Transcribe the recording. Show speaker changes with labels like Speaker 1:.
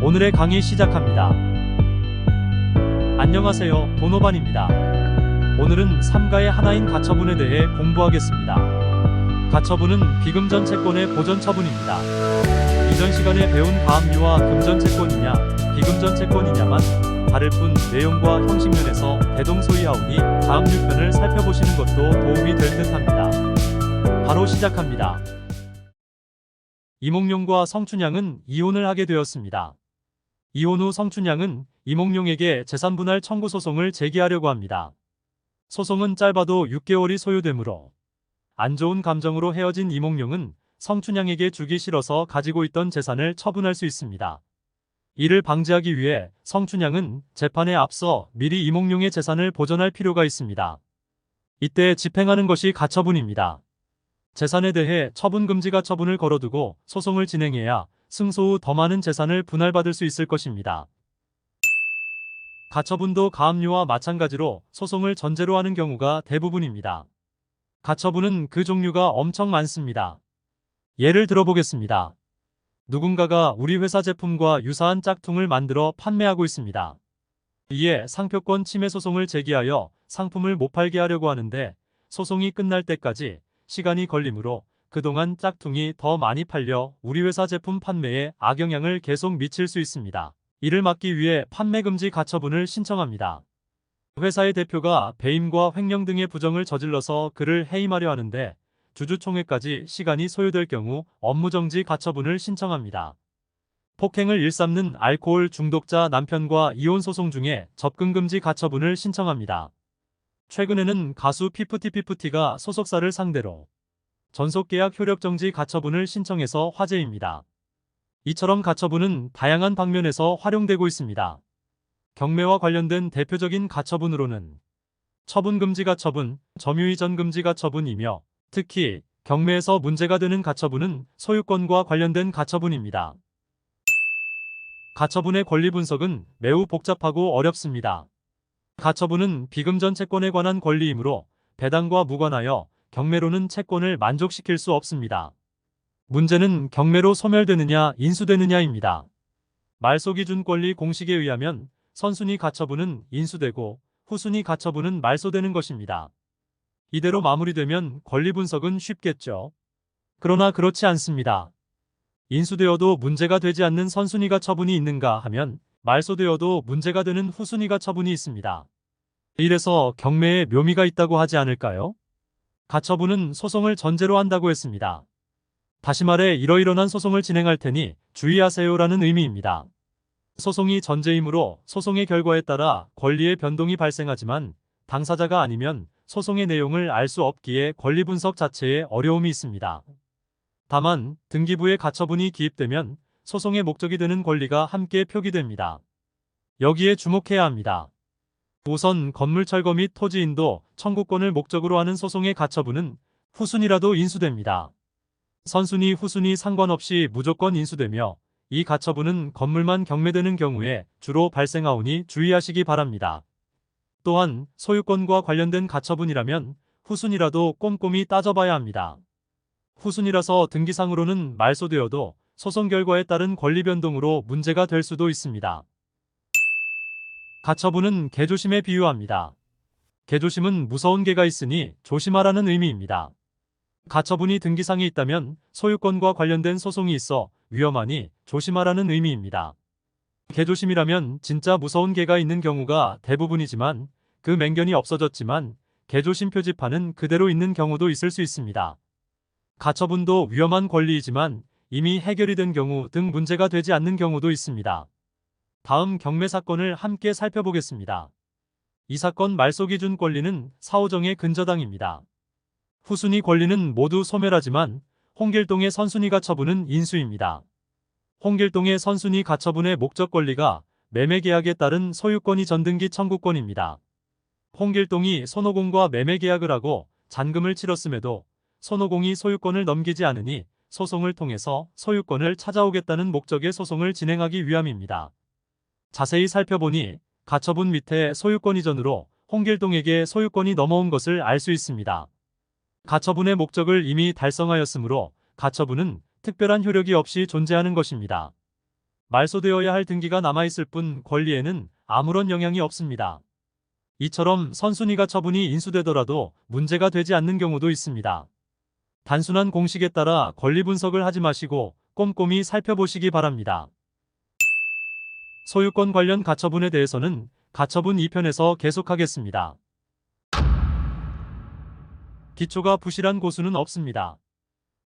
Speaker 1: 오늘의 강의 시작합니다. 안녕하세요, 도노반입니다. 오늘은 삼가의 하나인 가처분에 대해 공부하겠습니다. 가처분은 비금전 채권의 보전 처분입니다. 이전 시간에 배운 가압류와 금전 채권이냐, 비금전 채권이냐만 다를 뿐 내용과 형식면에서 대동소이하오니 가압류 편을 살펴보시는 것도 도움이 될 듯합니다. 바로 시작합니다. 이몽룡과 성춘향은 이혼을 하게 되었습니다. 이혼 후 성춘향은 이몽룡에게 재산분할 청구 소송을 제기하려고 합니다. 소송은 짧아도 6개월이 소요되므로 안 좋은 감정으로 헤어진 이몽룡은 성춘향에게 주기 싫어서 가지고 있던 재산을 처분할 수 있습니다. 이를 방지하기 위해 성춘향은 재판에 앞서 미리 이몽룡의 재산을 보전할 필요가 있습니다. 이때 집행하는 것이 가처분입니다. 재산에 대해 처분금지 가처분을 걸어두고 소송을 진행해야 승소 후 더 많은 재산을 분할받을 수 있을 것입니다. 가처분도 가압류와 마찬가지로 소송을 전제로 하는 경우가 대부분입니다. 가처분은 그 종류가 엄청 많습니다. 예를 들어보겠습니다. 누군가가 우리 회사 제품과 유사한 짝퉁을 만들어 판매하고 있습니다. 이에 상표권 침해 소송을 제기하여 상품을 못 팔게 하려고 하는데 소송이 끝날 때까지 시간이 걸리므로 그동안 짝퉁이 더 많이 팔려 우리 회사 제품 판매에 악영향을 계속 미칠 수 있습니다. 이를 막기 위해 판매금지 가처분을 신청합니다. 회사의 대표가 배임과 횡령 등의 부정을 저질러서 그를 해임하려 하는데 주주총회까지 시간이 소요될 경우 업무정지 가처분을 신청합니다. 폭행을 일삼는 알코올 중독자 남편과 이혼 소송 중에 접근금지 가처분을 신청합니다. 최근에는 가수 피프티피프티가 소속사를 상대로 전속계약 효력정지 가처분을 신청해서 화제입니다. 이처럼 가처분은 다양한 방면에서 활용되고 있습니다. 경매와 관련된 대표적인 가처분으로는 처분금지 가처분, 점유이전 금지 가처분이며 특히 경매에서 문제가 되는 가처분은 소유권과 관련된 가처분입니다. 가처분의 권리 분석은 매우 복잡하고 어렵습니다. 가처분은 비금전 채권에 관한 권리이므로 배당과 무관하여 경매로는 채권을 만족시킬 수 없습니다. 문제는 경매로 소멸되느냐 인수되느냐입니다. 말소기준권리 공식에 의하면 선순위 가처분은 인수되고 후순위 가처분은 말소되는 것입니다. 이대로 마무리되면 권리 분석은 쉽겠죠. 그러나 그렇지 않습니다. 인수되어도 문제가 되지 않는 선순위 가처분이 있는가 하면 말소되어도 문제가 되는 후순위 가처분이 있습니다. 이래서 경매에 묘미가 있다고 하지 않을까요? 가처분은 소송을 전제로 한다고 했습니다. 다시 말해 이러이러한 소송을 진행할 테니 주의하세요라는 의미입니다. 소송이 전제이므로 소송의 결과에 따라 권리의 변동이 발생하지만 당사자가 아니면 소송의 내용을 알 수 없기에 권리 분석 자체에 어려움이 있습니다. 다만 등기부에 가처분이 기입되면 소송의 목적이 되는 권리가 함께 표기됩니다. 여기에 주목해야 합니다. 우선 건물 철거 및 토지 인도, 청구권을 목적으로 하는 소송의 가처분은 후순위라도 인수됩니다. 선순위, 후순위 상관없이 무조건 인수되며 이 가처분은 건물만 경매되는 경우에 주로 발생하오니 주의하시기 바랍니다. 또한 소유권과 관련된 가처분이라면 후순위라도 꼼꼼히 따져봐야 합니다. 후순위라서 등기상으로는 말소되어도 소송 결과에 따른 권리 변동으로 문제가 될 수도 있습니다. 가처분은 개조심에 비유합니다. 개조심은 무서운 개가 있으니 조심하라는 의미입니다. 가처분이 등기상에 있다면 소유권과 관련된 소송이 있어 위험하니 조심하라는 의미입니다. 개조심이라면 진짜 무서운 개가 있는 경우가 대부분이지만 그 맹견이 없어졌지만 개조심 표지판은 그대로 있는 경우도 있을 수 있습니다. 가처분도 위험한 권리이지만 이미 해결이 된 경우 등 문제가 되지 않는 경우도 있습니다. 다음 경매 사건을 함께 살펴보겠습니다. 이 사건 말소기준 권리는 사오정의 근저당입니다. 후순위 권리는 모두 소멸하지만 홍길동의 선순위 가처분은 인수입니다. 홍길동의 선순위 가처분의 목적 권리가 매매계약에 따른 소유권이 전등기 청구권입니다. 홍길동이 손오공과 매매계약을 하고 잔금을 치렀음에도 손오공이 소유권을 넘기지 않으니 소송을 통해서 소유권을 찾아오겠다는 목적의 소송을 진행하기 위함입니다. 자세히 살펴보니 가처분 밑에 소유권 이전으로 홍길동에게 소유권이 넘어온 것을 알 수 있습니다. 가처분의 목적을 이미 달성하였으므로 가처분은 특별한 효력이 없이 존재하는 것입니다. 말소되어야 할 등기가 남아있을 뿐 권리에는 아무런 영향이 없습니다. 이처럼 선순위 가처분이 인수되더라도 문제가 되지 않는 경우도 있습니다. 단순한 공식에 따라 권리 분석을 하지 마시고 꼼꼼히 살펴보시기 바랍니다. 소유권 관련 가처분에 대해서는 가처분 2편에서 계속하겠습니다. 기초가 부실한 고수는 없습니다.